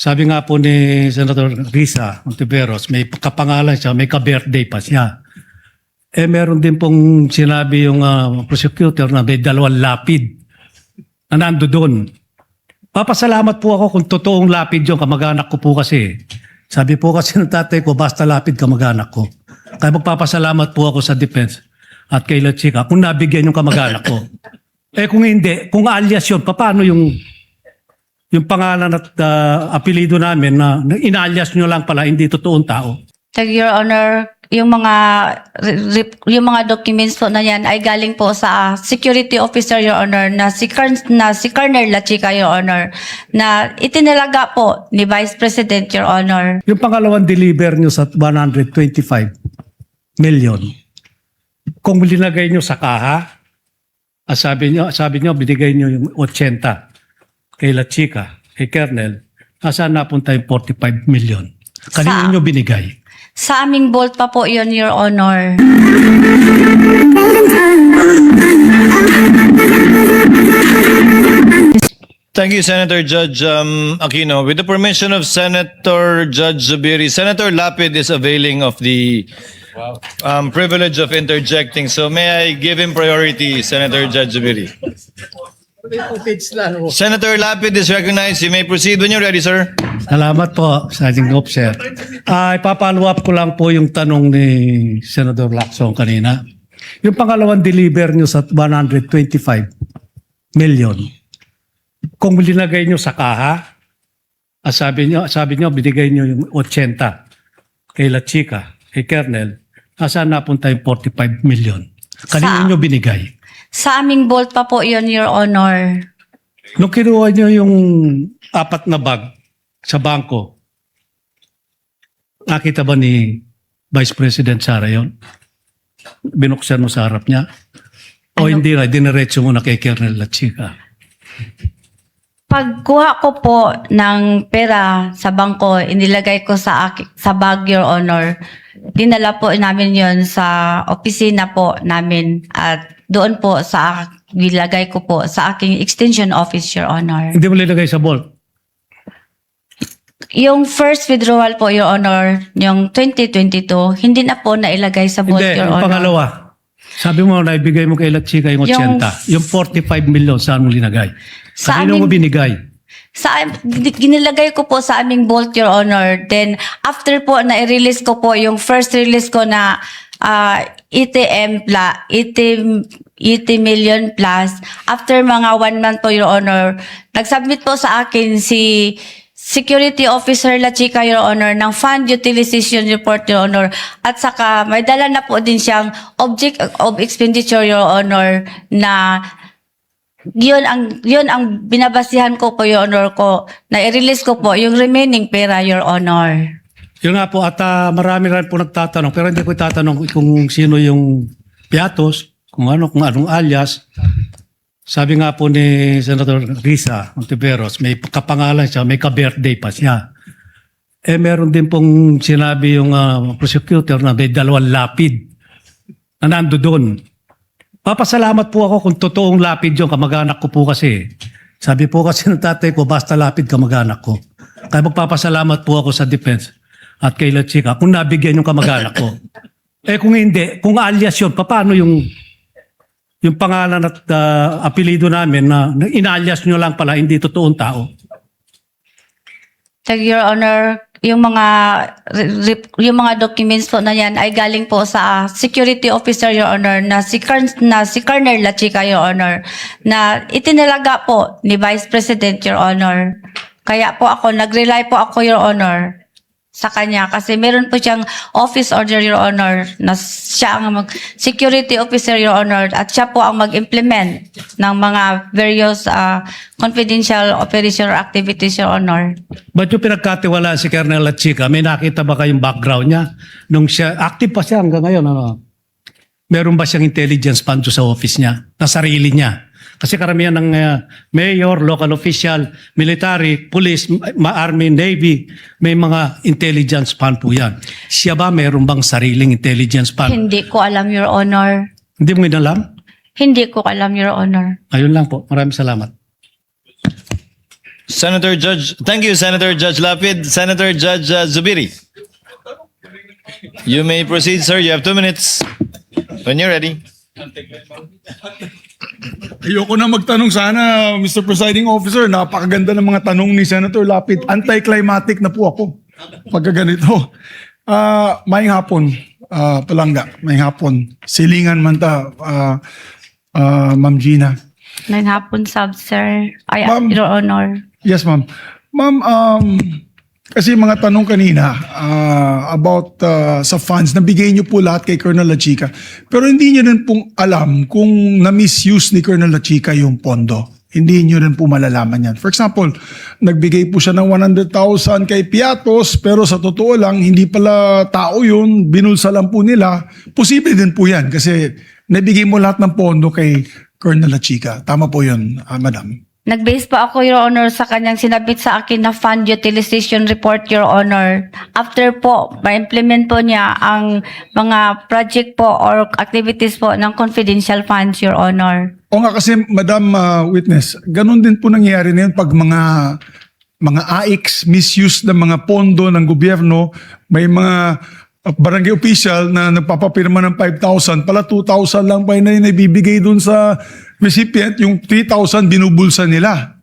Sabi nga po ni Senator Risa Ontiveros, may kapangalan siya, may ka-birthday pa siya. Eh meron din pong sinabi yung prosecutor na may 2 lapid na nando doon. Papasalamat po ako kung totoong lapid yung kamag-anak ko po kasi. Sabi po kasi ng tatay ko, basta lapid kamag-anak ko. Kaya magpapasalamat po ako sa defense at kay La Chica kung nabigyan yung kamag-anak ko. Eh kung hindi, kung alias yun, paano yung pangalan at apelido namin na inalias nyo lang pala, hindi totoong tao? Your Honor, yung mga documents po na yan ay galing po sa security officer, Your Honor, na si Colonel La Chica, Your Honor, na itinalaga po ni Vice President, Your Honor. Yung pangalawang deliver nyo sa 125 million, kung linagay nyo sa kaha, sabi nyo binigay nyo yung 80 kay La Chica, kay Colonel, nasaan napunta yung 45 million? Kanino nyo binigay? Sa aming vault pa po yun, Your Honor. Thank you, Senator Judge Aquino. With the permission of Senator Judge Zubiri, Senator Lapid is availing of the privilege of interjecting. So may I give him priority, Senator Judge Zubiri? Senator Lapid is recognized. You may proceed when you're ready, sir. Salamat po, Sergeant Officer. Ipapalo up ko lang po yung tanong ni Senator Lacson kanina. Yung pangalawang deliver nyo sa 125 million, kung linagay nyo sa kaha, sabi nyo binigay nyo yung 80 kay La Chica, kay Colonel, nasaan napunta yung 45 million? Kanino nyo binigay? Sa aming vault pa po yun, Your Honor. Nung kinuha nyo yung 4 na bag sa bangko, nakita ba ni Vice President Sara yun? Binuksan mo sa harap niya? O hindi na, diniretso mo na kay Colonel La Chica? Pagkuha ko po ng pera sa bangko, inilagay ko sa bag, Your Honor. Dinala po namin yon sa opisina po namin at doon po nilagay ko po sa aking extension office, Your Honor. Hindi mo nilagay sa vault? Yung first withdrawal po, Your Honor, yung 2022, hindi na po nailagay sa vault, Hindi, Your yung Honor. pangalawa. Sabi mo na ibigay mo kay La Chica yung 80. Yung 45 million, saan mo linagay? Sa Kanino mo binigay? Ginilagay ko po sa aming vault, Your Honor. Then, after po na i-release ko po, yung first release ko na 80 million plus, after mga 1 month po, Your Honor, nag-submit po sa akin si Security Officer La Chica, Your Honor, ng Fund Utilization Report, Your Honor. At saka, may dala na po din siyang Object of Expenditure, Your Honor, na yun ang binabasihan ko po, Your Honor, ko, na i-release ko po yung remaining pera, Your Honor. Yun nga po, at marami rin po nagtatanong, pero hindi ko itatanong kung sino yung piatos, kung anong alias. Sabi nga po ni Senator Risa Ontiveros, may kapangalan siya, may ka-birthday pa siya. Eh meron din pong sinabi yung prosecutor na may 2 lapid na nando doon. Papasalamat po ako kung totoong lapid yung kamag-anak ko po kasi. Sabi po kasi ng tatay ko, basta lapid kamag-anak ko. Kaya magpapasalamat po ako sa defense at kay La Chica kung nabigyan yung kamag-anak ko. Eh kung hindi, kung alias yun, paano yung pangalan at apelido namin na inalias nyo lang pala, hindi totoong tao? Your Honor, yung mga documents po na yan ay galing po sa security officer, Your Honor, na si Colonel La Chica, Your Honor, na itinalaga po ni Vice President, Your Honor. Kaya po nag-rely po ako, Your Honor, sa kanya kasi meron po siyang office order, Your Honor, na siya ang security officer, Your Honor, at siya po ang mag-implement ng mga various confidential operation or activities, Your Honor. Ba't yung pinagkatiwalaan si Colonel La Chica? May nakita ba kayong background niya? Nung siya, active pa siya hanggang ngayon, meron ba siyang intelligence fund sa office niya, na sarili niya? Kasi karamihan ng mayor, local official, military, police, army, navy, may mga intelligence fund po yan. Siya ba meron bang sariling intelligence fund? Hindi ko alam, Your Honor. Hindi mo inalam? Hindi ko alam, Your Honor. Ayun lang po. Maraming salamat. Thank you, Senator Judge Lapid. Senator Judge Zubiri. You may proceed, sir. You have 2 minutes. When you're ready. Ayoko na magtanong sana, Mr. Presiding Officer. Napakaganda ng mga tanong ni Senator Lapid. Anticlimactic na po ako pagka ganito. Maayong hapon, Palangga. Maayong hapon. Silingan man ta, Ma'am Gina. Nang hapon, sir. Ay, Ma'am. Your Honor. Yes, ma'am. Ma'am, kasi mga tanong kanina about sa funds, nabigay niyo po lahat kay Colonel Lachica. Pero hindi niyo rin pong alam kung na-misuse ni Colonel Lachica yung pondo. Hindi niyo rin po malalaman yan. For example, nagbigay po siya ng 100,000 kay Piatos, pero sa totoo lang, hindi pala tao yun, binulsa lang po nila. Posible din po yan kasi nabigay mo lahat ng pondo kay Colonel Lachica. Tama po yun, madam. Nag-base pa ako, Your Honor, sa kanyang sinabit sa akin na fund utilization report, Your Honor. After po, ma-implement po niya ang mga project po or activities po ng confidential funds, Your Honor. O nga kasi, Madam Witness, ganun din po nangyayari na yun pag mga AIX misuse ng mga pondo ng gobyerno, may mga barangay official na nagpapapirma ng 5,000, pala 2,000 lang pa yun na ibibigay dun sa recipient, yung 3,000 binubulsa nila.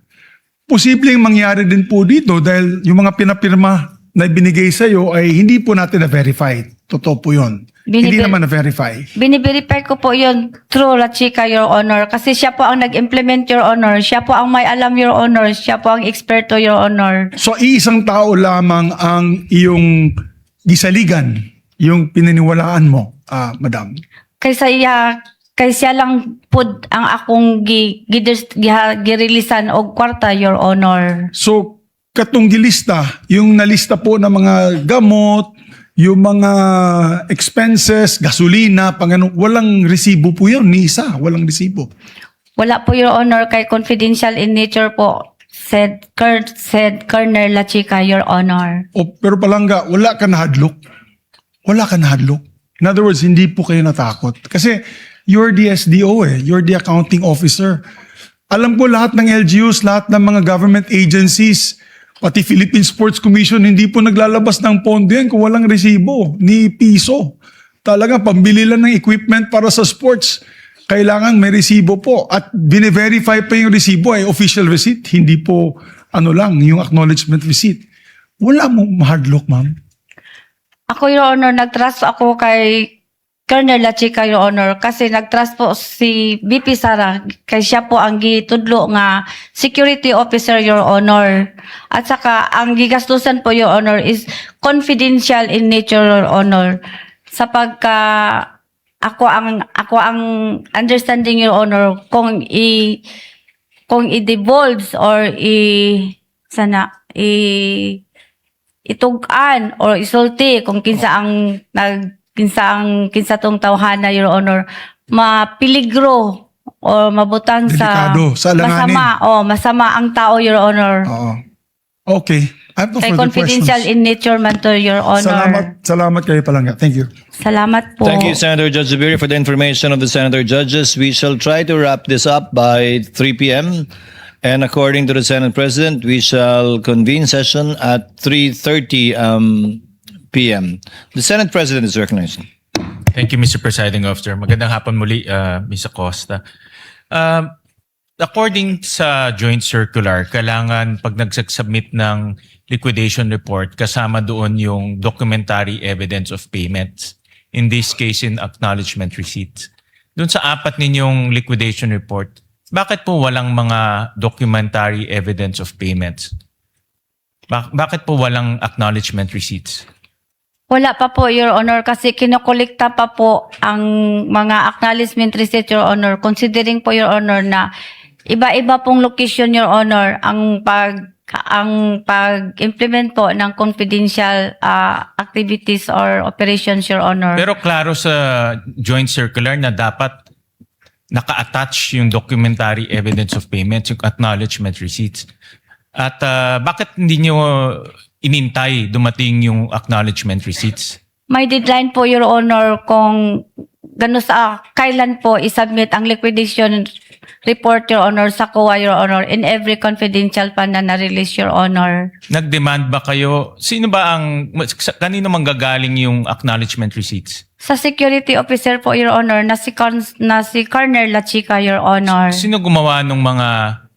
Posibleng mangyari din po dito dahil yung mga pinapirma na binigay sa iyo ay hindi po natin na-verify. Totoo po yun. Hindi naman na-verify. Biniverify ko po yun through Lachica, Your Honor. Kasi siya po ang nag-implement, Your Honor. Siya po ang may alam, Your Honor. Siya po ang eksperto, Your Honor. So, iisang tao lamang ang iyong gisaligan, yung pinaniwalaan mo, Madam. Kaysa lang po ang akong girilisan og kwarta, Your Honor. So, katong gilista, yung nalista po ng mga gamot, yung mga expenses, gasolina, walang resibo po yun, ni isa, walang resibo. Wala po, Your Honor, kay confidential in nature po, said Colonel Lachica, Your Honor. Pero Palangga, wala ka nahadlok. Wala ka nahadlok. In other words, hindi po kayo natakot. Kasi you're the SDO you're the accounting officer. Alam ko lahat ng LGUs, lahat ng mga government agencies, pati Philippine Sports Commission, hindi po naglalabas ng pondo yan kung walang resibo, ni piso. Talagang pambili lang ng equipment para sa sports. Kailangan may resibo po. At bine-verify pa yung resibo ay official receipt. Hindi po yung acknowledgement receipt. Wala mong mahadlock, ma'am. Ako, Your Honor, nag-trust ako kay Colonel Lachica, Your Honor, kasi nag-trust po si VP Sara, kay siya po ang gitudlo nga security officer, Your Honor. At saka, ang gigastusan po, Your Honor, is confidential in nature, Your Honor. Sapagka ako ang understanding, Your Honor, kung i-divulge or itugan or isulti kung kinsa tong tawhana, Your Honor, mapiligro o mabutang Delikado, sa alanganin. masama ang tao, Your Honor. Oo. Okay. I have no Kay further confidential questions. in nature man to, Your Honor. Salamat kayo Palangga. Thank you. Salamat po. Thank you, Senator Judge Zubiri, for the information of the Senator Judges. We shall try to wrap this up by 3 p.m. And according to the Senate President, we shall convene session at 3:30 p.m. The Senate President is recognized. Thank you, Mr. Presiding Officer. Magandang hapon muli, Ms. Acosta. According sa joint circular, kailangan pag nagsubmit ng liquidation report, kasama doon yung documentary evidence of payments. In this case, in acknowledgement receipts. Doon sa 4 ninyong liquidation report, bakit po walang mga documentary evidence of payments? Bakit po walang acknowledgement receipts? Wala pa po, Your Honor, kasi kinokolekta pa po ang mga acknowledgement receipt, Your Honor. Considering po, Your Honor, na iba-iba pong location, Your Honor, ang pag-implement po ng confidential activities or operations, Your Honor. Pero klaro sa joint circular na dapat naka-attach yung documentary evidence of payments, yung acknowledgement receipts. At bakit hindi nyo inintay dumating yung acknowledgement receipts? May deadline po, Your Honor, kung kailan po isubmit ang liquidation report, Your Honor, sa COA, Your Honor, in every confidential fund na na-release, Your Honor. Nag-demand ba kayo? Sino ba kanino manggagaling yung acknowledgement receipts? Sa security officer po, Your Honor, na si Colonel La Chica, Your Honor. Sino gumawa ng mga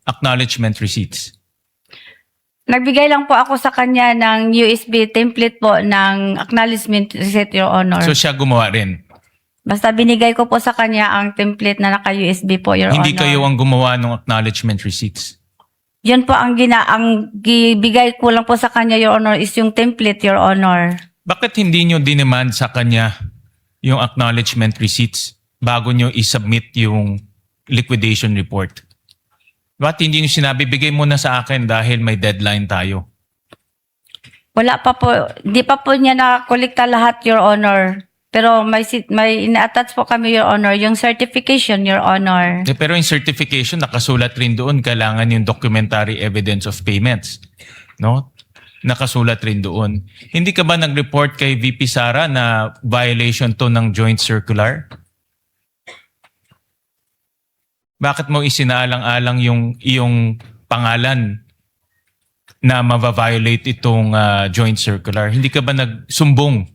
acknowledgement receipts? Nagbigay lang po ako sa kanya ng USB template po ng acknowledgement receipt, Your Honor. So siya gumawa rin. Basta binigay ko po sa kanya ang template na naka-USB po, Your Hindi Honor. kayo ang gumawa ng acknowledgement receipts. Yun po ang gibigay ko lang po sa kanya, Your Honor, is yung template, Your Honor. Bakit hindi nyo dinemand sa kanya yung acknowledgement receipts bago nyo isubmit yung liquidation report? Bakit hindi nyo sinabi, bigay mo na sa akin dahil may deadline tayo? Wala pa po, di pa po niya nakolekta lahat, Your Honor. Pero may ina-attach po kami, Your Honor, yung certification, Your Honor. Pero yung certification, nakasulat rin doon, kailangan yung documentary evidence of payments. No? Nakasulat rin doon. Hindi ka ba nag-report kay VP Sara na violation to ng joint circular? Bakit mo isinaalang-alang yung iyong pangalan na ma-violate itong joint circular? Hindi ka ba nagsumbong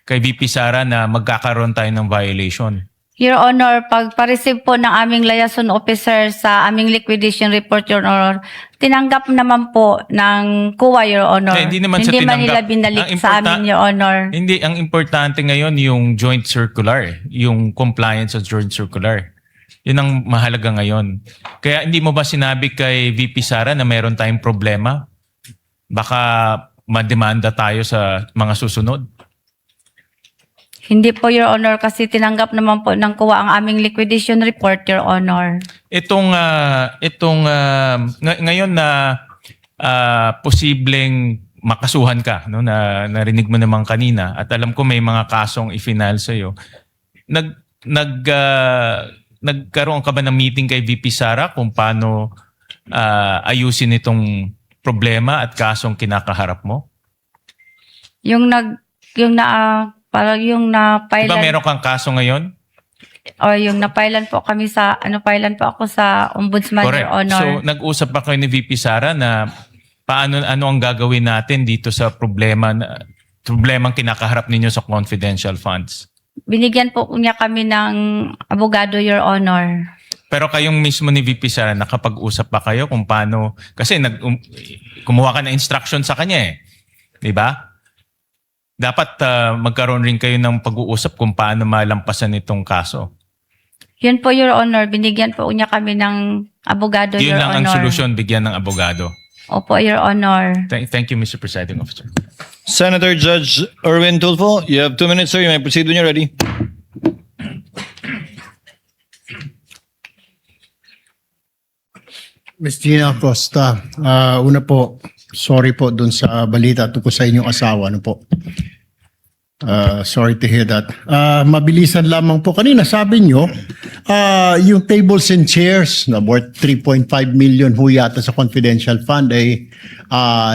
kay VP Sara na magkakaroon tayo ng violation? Your Honor, pag pa-receive po ng aming liaison officer sa aming liquidation report, Your Honor, tinanggap naman po ng COA, Your Honor. Hindi naman sa man tinanggap. nila binalik Ang sa amin, Your Honor. Hindi, ang importante ngayon yung joint circular, yung compliance sa joint circular. Yun ang mahalaga ngayon. Kaya hindi mo ba sinabi kay VP Sara na meron tayong problema? Baka mademanda tayo sa mga susunod. Hindi po, Your Honor, kasi tinanggap naman po ng COA ang aming liquidation report, Your Honor. Ngayon na posibleng makasuhan ka, no, na narinig mo naman kanina at alam ko may mga kasong i-final sa iyo. Nagkaroon ka ba ng meeting kay VP Sara kung paano ayusin itong problema at kasong kinakaharap mo? Parang yung na-filean. Diba meron kang kaso ngayon? O yung na-filean po kami sa, filean po ako sa Ombudsman, Correct. Your Honor. So nag-usap pa kayo ni VP Sara na ano ang gagawin natin dito sa problemang kinakaharap ninyo sa confidential funds? Binigyan po niya kami ng abogado, Your Honor. Pero kayong mismo ni VP Sara, nakapag-usap pa kayo kung paano, kasi kumuha ka ng instruction sa kanya eh. Di ba? Dapat magkaroon rin kayo ng pag-uusap kung paano malampasan itong kaso. Yun po, Your Honor. Binigyan po niya kami ng abogado, Yun Your lang Honor. ang solusyon, bigyan ng abogado. Opo, Your Honor. Thank you, Mr. Presiding Officer. Senator Judge Erwin Tulfo, you have 2 minutes, sir. You may proceed when you're ready. Ms. Gina Acosta, una po, sorry po dun sa balita tungkol sa inyong asawa. Ano po? Sorry to hear that. Mabilisan lamang po. Kanina sabi nyo, yung tables and chairs na worth 3.5 million ho yata sa confidential fund ay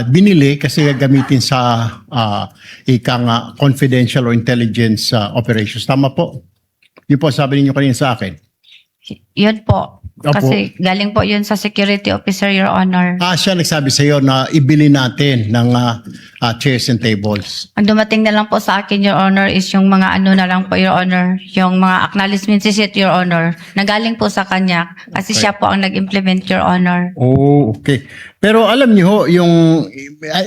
binili kasi gagamitin sa confidential or intelligence operations. Tama po? Yun po sabi niyo kanina sa akin. Yun po. Opo. Kasi galing po yun sa security officer, Your Honor. Siya nagsabi sa iyo na ibili natin ng chairs and tables. Ang dumating na lang po sa akin, Your Honor, is yung mga na lang po, Your Honor, yung mga acknowledgement receipt, Your Honor, na galing po sa kanya. Kasi siya po ang nag-implement, Your Honor. Oh, okay. Pero alam niyo ho,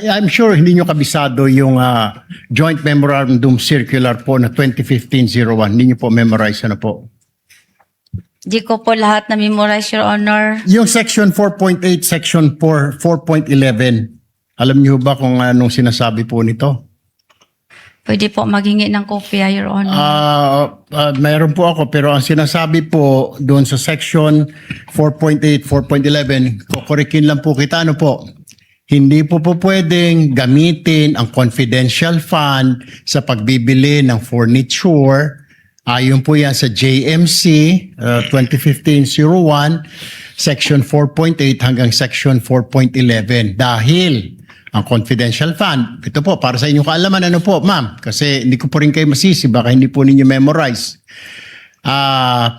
I'm sure hindi niyo kabisado yung Joint Memorandum Circular po na 2015-01. Hindi niyo po memorize ano po. Di ko po lahat na memorize, Your Honor. Yung section 4.8, section 4.11. Alam niyo ba kung anong sinasabi po nito? Pwede po maghingi ng kopya, Your Honor. Mayroon po ako pero ang sinasabi po doon sa section 4.8, 4.11, kukurikin lang po kita ano po. Hindi po pwedeng gamitin ang confidential fund sa pagbibili ng furniture. Ayon po yan sa JMC 2015-01, section 4.8 hanggang section 4.11. Dahil ang confidential fund, ito po para sa inyong kaalaman, ano po ma'am, kasi hindi ko po rin kayo masisi, baka hindi po ninyo memorize.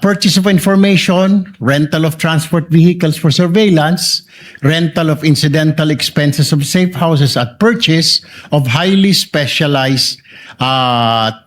purchase of information, rental of transport vehicles for surveillance, rental of incidental expenses of safe houses at purchase of highly specialized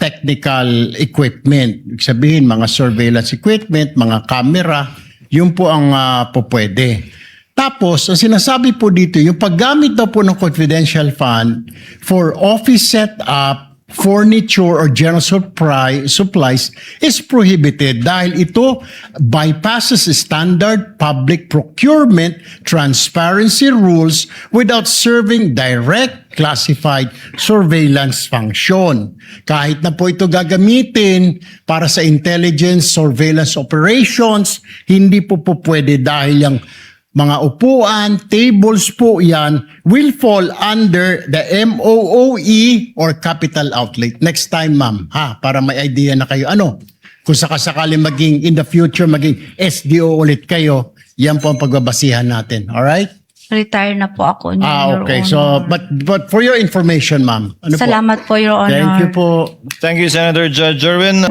technical equipment. Ibig sabihin, mga surveillance equipment, mga camera, yun po ang pupwede. Tapos, ang sinasabi po dito, yung paggamit daw po ng confidential fund for office setup, furniture or general supplies is prohibited dahil ito bypasses standard public procurement transparency rules without serving direct classified surveillance function. Kahit na po ito gagamitin para sa intelligence surveillance operations, hindi po pwede dahil yung mga upuan, tables po yan will fall under the MOOE or capital outlay. Next time, ma'am, para may idea na kayo. Kung sakasakali maging in the future, maging SDO ulit kayo, yan po ang pagbabasihan natin. Alright? Retire na po ako. Your Okay. Honor. So, but for your information, ma'am. Salamat po, Your Honor. Thank you po. Thank you, Senator Judge Erwin.